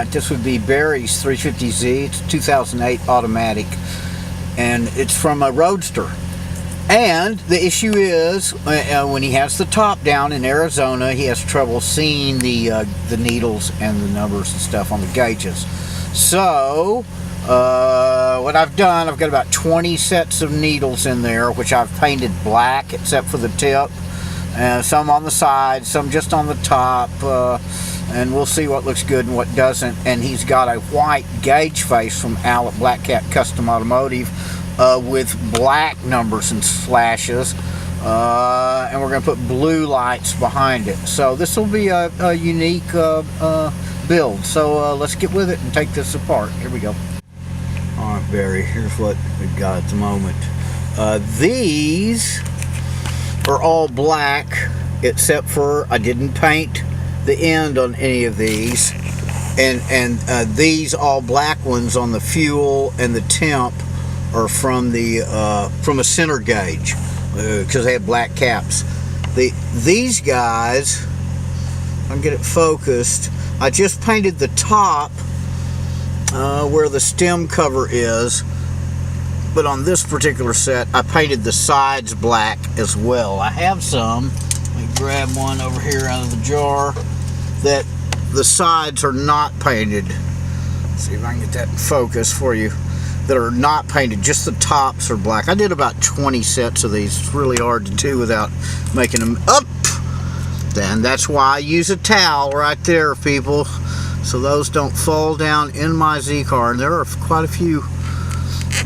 This would be Barry's 350Z. It's 2008 automatic, and it's from a Roadster. And the issue is, when he has the top down in Arizona, he has trouble seeing the needles and the numbers and stuff on the gauges. So, what I've done, I've got about 20 sets of needles in there, which I've painted black except for the tip. Some on the side, some just on the top. And we'll see what looks good and what doesn't. And he's got a white gauge face from Al at Black Cat Custom Automotive with black numbers and slashes. And we're going to put blue lights behind it. So this will be a unique build. So let's get with it and take this apart. Here we go. Alright, Barry, here's what we've got at the moment. These are all black, except for I didn't paint the end on any of these, and these all black ones on the fuel and the temp are from a center gauge, because they have black caps. These guys, I'll get it focused. I just painted the top where the stem cover is, but on this particular set I painted the sides black as well. I have some, let me grab one over here out of the jar, that the sides are not painted. Let's see if I can get that in focus for you. That are not painted, just the tops are black. I did about 20 sets of these. It's really hard to do without making them up. Then that's why I use a towel right there, people, so those don't fall down in my Z-car. And there are quite a few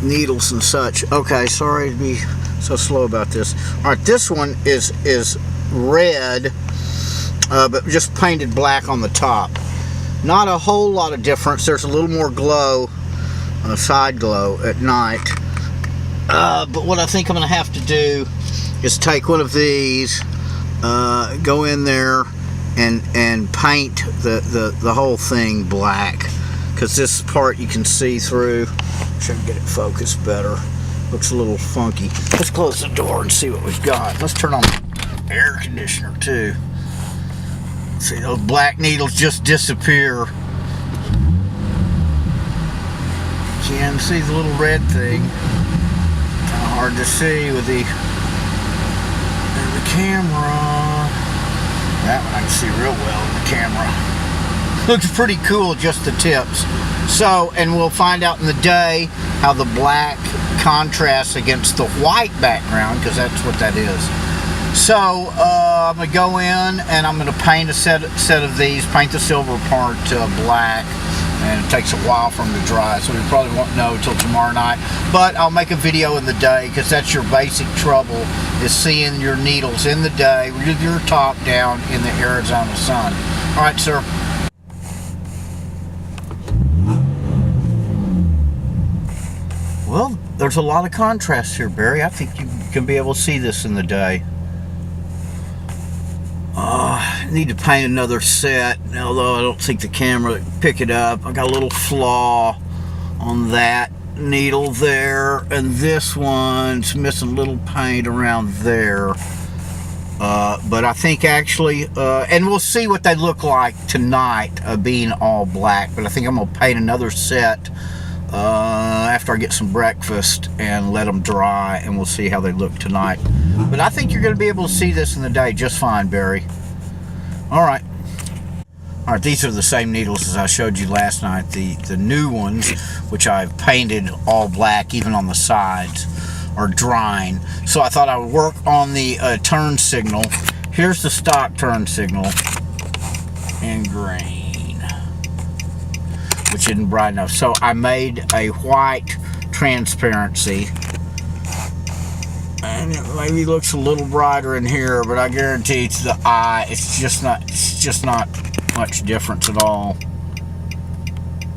needles and such. Okay, sorry to be so slow about this. Alright, this one is red, but just painted black on the top. Not a whole lot of difference. There's a little more glow, side glow at night. But what I think I'm going to have to do is take one of these, go in there and paint the whole thing black, because this part you can see through. Should get it focused better. Looks a little funky. Let's close the door and see what we've got. Let's turn on the air conditioner too. See, those black needles just disappear. Can see the little red thing. Kind of hard to see with the camera. That one I can see real well in the camera. Looks pretty cool, just the tips. So, and we'll find out in the day how the black contrasts against the white background, because that's what that is. So, I'm going to go in and I'm going to paint a set of these, paint the silver part black, and it takes a while for them to dry, so we probably won't know until tomorrow night. But I'll make a video in the day, because that's your basic trouble, is seeing your needles in the day with your top down in the Arizona sun. Alright, sir. Well, there's a lot of contrast here, Barry. I think you can be able to see this in the day. I need to paint another set, although I don't think the camera will pick it up. I got a little flaw on that needle there, and this one's missing a little paint around there. But I think actually, and we'll see what they look like tonight, being all black. But I think I'm going to paint another set after I get some breakfast and let them dry, and we'll see how they look tonight. But I think you're going to be able to see this in the day just fine, Barry. Alright. Alright, these are the same needles as I showed you last night. The new ones, which I've painted all black, even on the sides, are drying. So I thought I would work on the turn signal. Here's the stock turn signal in green, which isn't bright enough. So I made a white transparency, and it maybe looks a little brighter in here, but I guarantee to the eye it's just not much difference at all.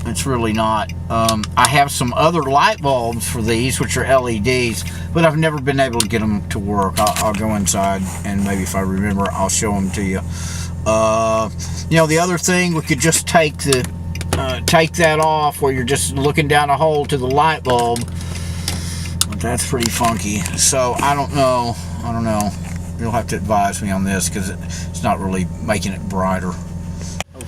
It's really not. I have some other light bulbs for these, which are LEDs, but I've never been able to get them to work. I'll go inside, and maybe if I remember, I'll show them to you. You know, the other thing, we could just take that off where you're just looking down a hole to the light bulb. But that's pretty funky. So I don't know. You'll have to advise me on this, because it's not really making it brighter.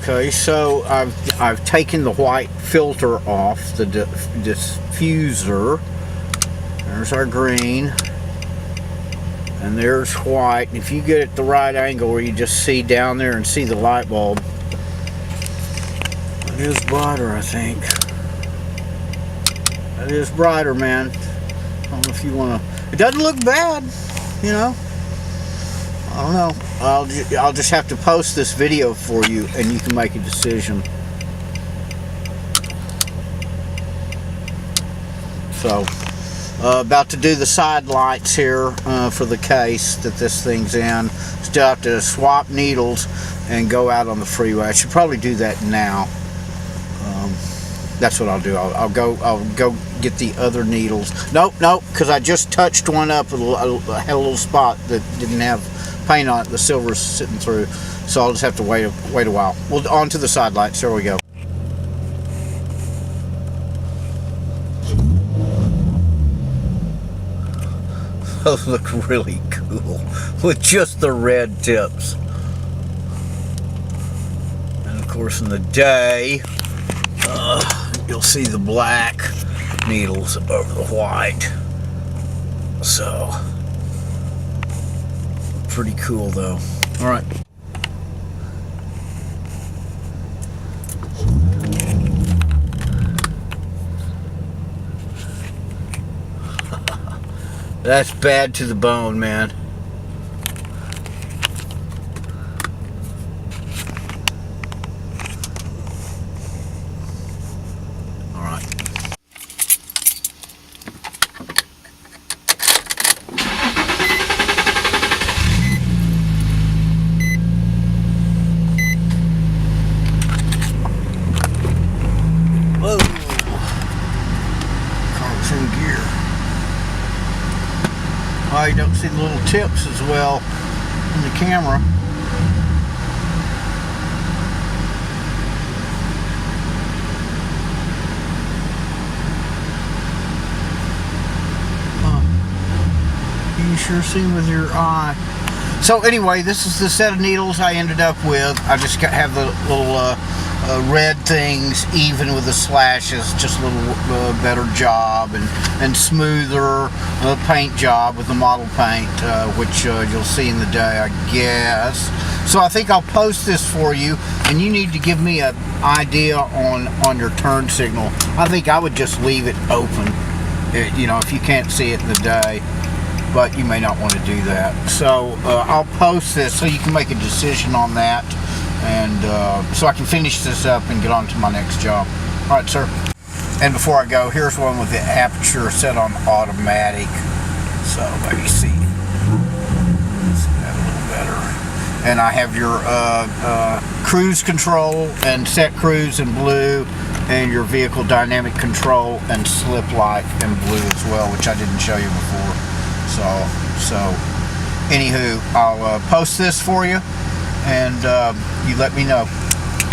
Okay, so I've taken the white filter off the diffuser. There's our green, and there's white. If you get it the right angle where you just see down there and see the light bulb, it is brighter, I think. It is brighter, man. I don't know if you want to. It doesn't look bad, you know. I don't know. I'll just have to post this video for you, and you can make a decision. So, about to do the side lights here for the case that this thing's in. Still have to swap needles and go out on the freeway. I should probably do that now. That's what I'll do. I'll go get the other needles. Nope, because I just touched one up. I had a little spot that didn't have paint on it. The silver's sitting through, so I'll just have to wait a while. Well, on to the side lights. There we go. Those look really cool with just the red tips. And of course, in the day, you'll see the black needles over the white. So, pretty cool though. All right. That's bad to the bone, man. All right. Whoa. Car's in gear. Oh, you don't see the little tips as well in the camera. You sure see with your eye. So anyway, this is the set of needles I ended up with. I just have the little red things even with the slashes, just a little better job and smoother paint job with the model paint, which you'll see in the day, I guess. So I think I'll post this for you, and you need to give me an idea on your turn signal. I think I would just leave it open, you know, if you can't see it in the day. But you may not want to do that. So I'll post this so you can make a decision on that, and so I can finish this up and get on to my next job. All right, sir. And before I go, here's one with the aperture set on automatic. So maybe see that a little better. And I have your cruise control and set cruise in blue, and your vehicle dynamic control and slip light in blue as well, which I didn't show you before. So anywho, I'll post this for you, and you let me know.